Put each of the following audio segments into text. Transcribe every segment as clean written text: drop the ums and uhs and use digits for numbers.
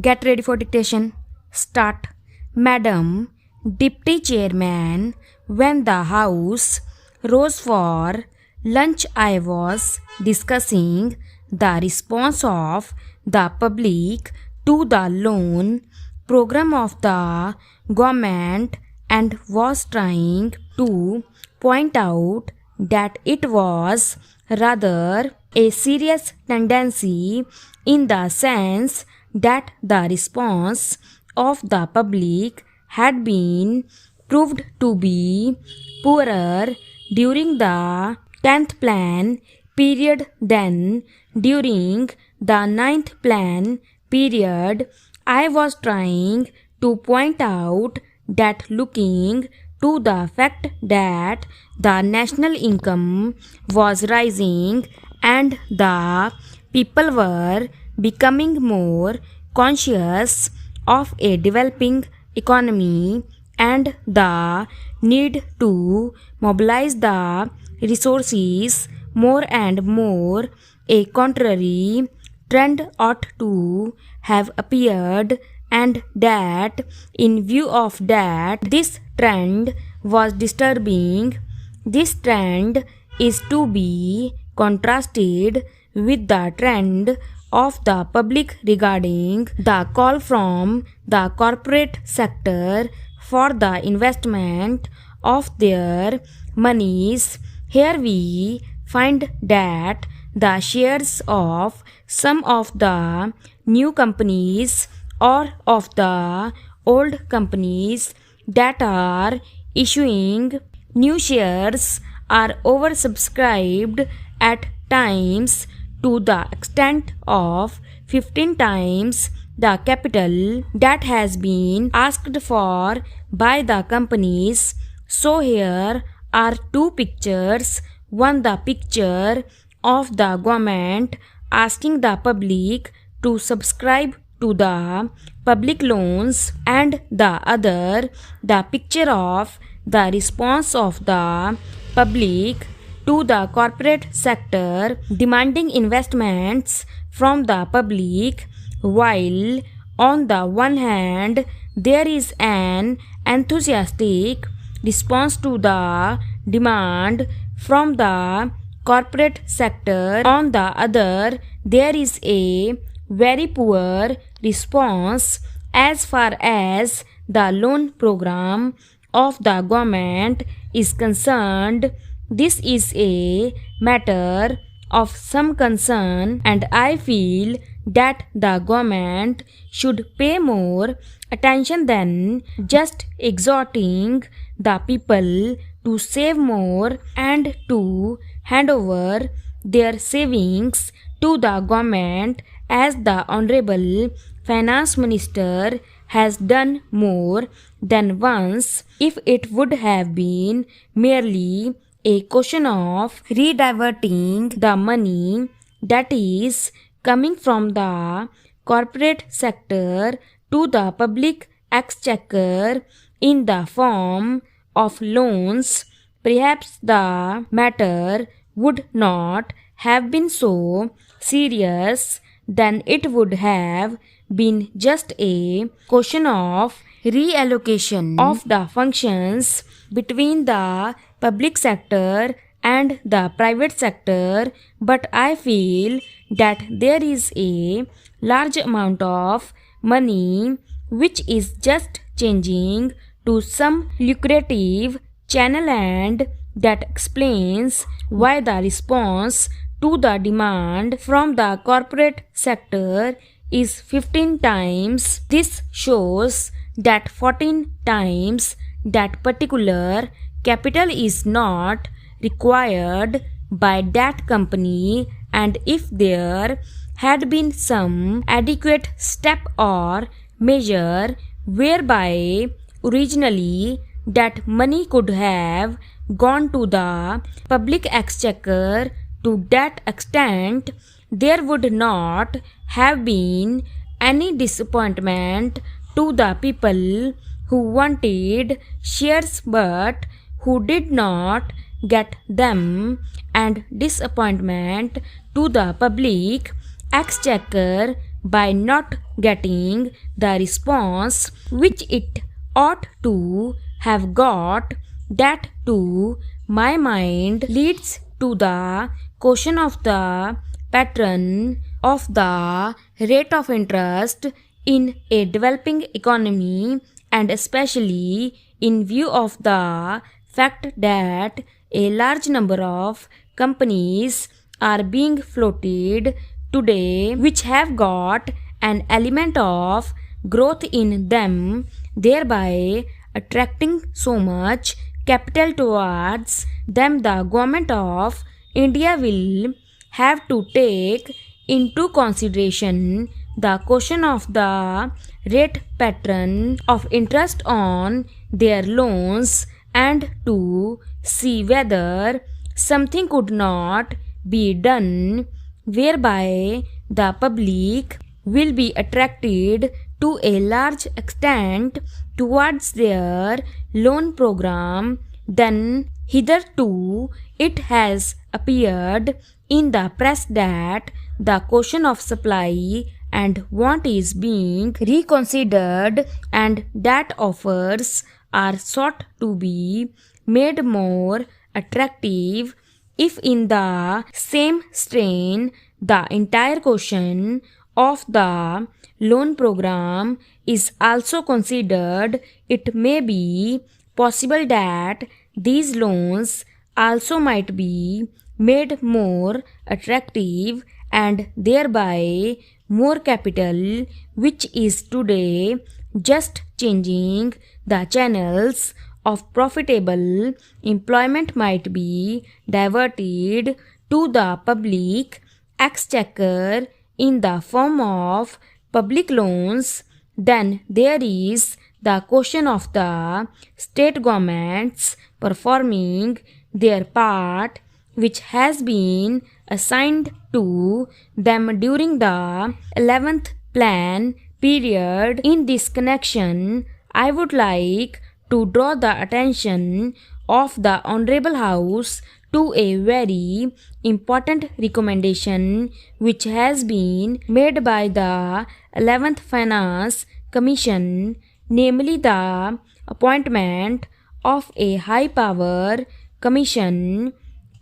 Get ready for dictation. Start. Madam, Deputy Chairman, when the House rose for lunch, I was discussing the response of the public to the loan program of the government and was trying to point out that it was rather a serious tendency in the sense that the response of the public had been proved to be poorer during the 10th plan period than during the 9th plan period. I was trying to point out that looking to the fact that the national income was rising and the people were becoming more conscious of a developing economy and the need to mobilize the resources more and more, a contrary trend ought to have appeared, and that in view of that this trend was disturbing. This trend is to be contrasted with the trend of the public regarding the call from the corporate sector for the investment of their monies. Here we find that the shares of some of the new companies or of the old companies that are issuing new shares are oversubscribed at times to the extent of 15 times the capital that has been asked for by the companies. So here are two pictures. One, the picture of the government asking the public to subscribe to the public loans, and the other, the picture of the response of the public to the corporate sector demanding investments from the public. While on the one hand there is an enthusiastic response to the demand from the corporate sector, on the other there is a very poor response as far as the loan program of the government is concerned. This is a matter of some concern, and I feel that the government should pay more attention than just exhorting the people to save more and to hand over their savings to the government, as the Honorable Finance Minister has done more than once. If it would have been merely a question of rediverting the money that is coming from the corporate sector to the public exchequer in the form of loans, perhaps the matter would not have been so serious. Then it would have been just a question of reallocation of the functions between the public sector and the private sector. But I feel that there is a large amount of money which is just changing to some lucrative channel, and that explains why the response to the demand from the corporate sector is 15 times. This shows that 14 times that particular capital is not required by that company, and if there had been some adequate step or measure whereby originally that money could have gone to the public exchequer to that extent, there would not have been any disappointment to the people who wanted shares but who did not get them, and disappointment to the public exchequer by not getting the response which it ought to have got, that to my mind leads to the question of the pattern of the rate of interest in a developing economy, and especially in view of the fact that a large number of companies are being floated today which have got an element of growth in them, thereby attracting so much capital towards them. The government of India will have to take into consideration the question of the rate pattern of interest on their loans, and to see whether something could not be done whereby the public will be attracted to a large extent towards their loan program than hitherto. It has appeared in the press that the question of supply and want is being reconsidered, and that offers are sought to be made more attractive. If in the same strain the entire question of the loan program is also considered, it may be possible that these loans also might be made more attractive, and thereby more capital, which is today just changing the channels of profitable employment, might be diverted to the public exchequer in the form of public loans. Then there is the question of the state governments performing their part which has been assigned to them during the 11th plan period. In this connection, I would like to draw the attention of the Honorable House to a very important recommendation which has been made by the 11th Finance Commission, namely the appointment of a high power commission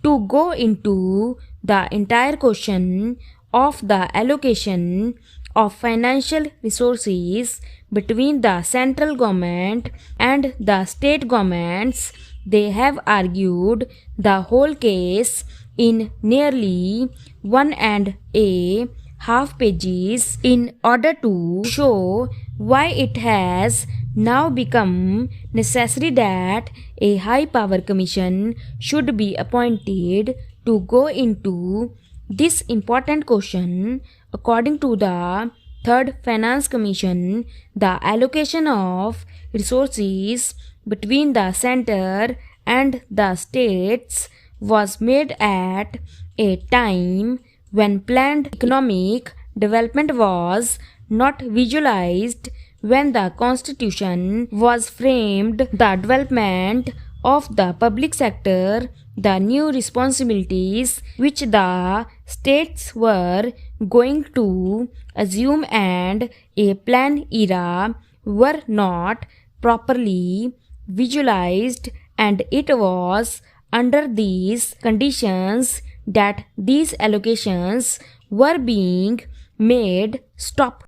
to go into the entire question of the allocation of financial resources between the central government and the state governments. They have argued the whole case in nearly 1.5 pages in order to show why it has now become necessary that a high power commission should be appointed to go into this important question. According to the Third Finance Commission, the allocation of resources between the center and the states was made at a time when planned economic development was not visualized. When the Constitution was framed, the development of the public sector, the new responsibilities which the states were going to assume, and a plan era were not properly visualized, and it was under these conditions that these allocations were being made. Stop.